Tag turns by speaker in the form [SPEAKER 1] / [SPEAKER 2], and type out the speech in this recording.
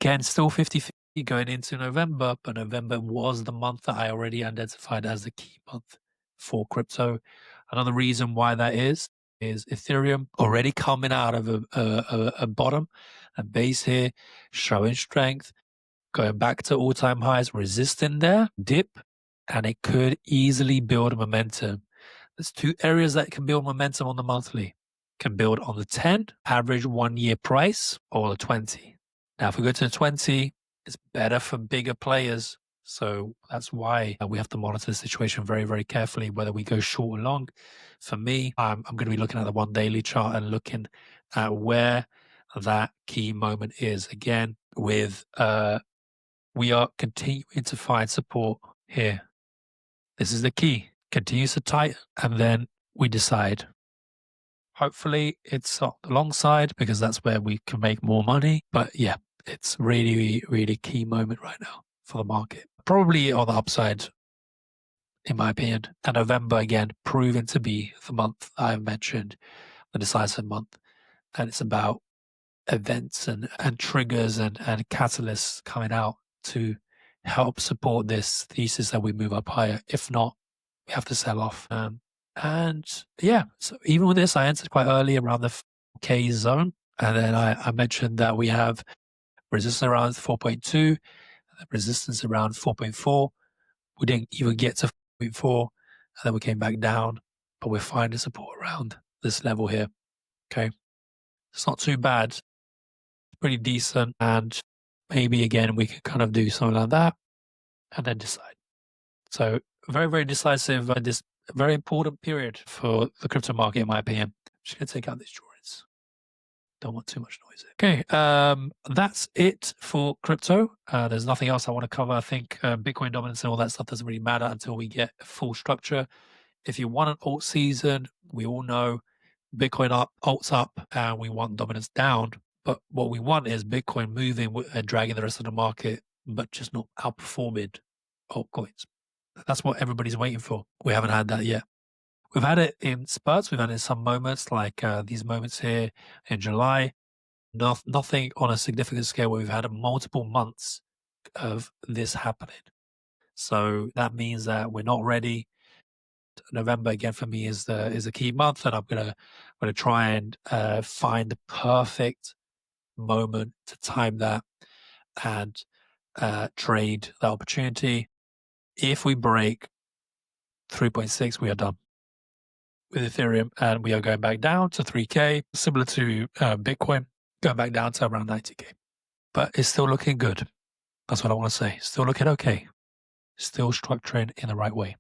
[SPEAKER 1] Again, still 50-50 going into November, but November was the month that I already identified as the key month for crypto. Another reason why that is Ethereum already coming out of a bottom, a base here, showing strength, going back to all-time highs, resisting there, dip, and it could easily build momentum. There's two areas that can build momentum on the monthly. Can build on the 10, average 1 year price, or the 20. Now, if we go to the 20, it's better for bigger players. So that's why we have to monitor the situation very, very carefully, whether we go short or long. For me, I'm going to be looking at the 1 daily chart and looking at where that key moment is. Again, with we are continuing to find support here. This is the key. Continues to tighten, and then we decide. Hopefully it's on the long side because that's where we can make more money. But yeah, it's really, really key moment right now for the market. Probably on the upside, in my opinion. And November, again, proven to be the month I've mentioned, the decisive month. And it's about events and triggers and catalysts coming out to help support this thesis that we move up higher. If not, we have to sell off. And yeah, so even with this, I entered quite early around the K zone. And then I mentioned that we have resistance around 4.2, resistance around 4.4. We didn't even get to 4.4, and then we came back down, but we're finding support around this level here. Okay. It's not too bad. Pretty decent. And maybe again, we could kind of do something like that and then decide. So very, very decisive. This very important period for the crypto market, in my opinion. I'm just going to take out these drawings. Don't want too much noise. Okay, that's it for crypto. There's nothing else I want to cover. I think Bitcoin dominance and all that stuff doesn't really matter until we get full structure. If you want an alt season, we all know Bitcoin up, alts up, and we want dominance down. But what we want is Bitcoin moving and dragging the rest of the market, but just not outperforming altcoins. That's what everybody's waiting for. We haven't had that yet. We've had it in spurts. We've had it in some moments, like these moments here in July. Nothing on a significant scale where we've had multiple months of this happening. So that means that we're not ready. November again for me is a key month, and I'm gonna try and find the perfect moment to time that and trade the opportunity. If we break 3.6, we are done with Ethereum, and we are going back down to 3K, similar to Bitcoin, going back down to around 90K. But it's still looking good. That's what I want to say. Still looking okay. Still structuring in the right way.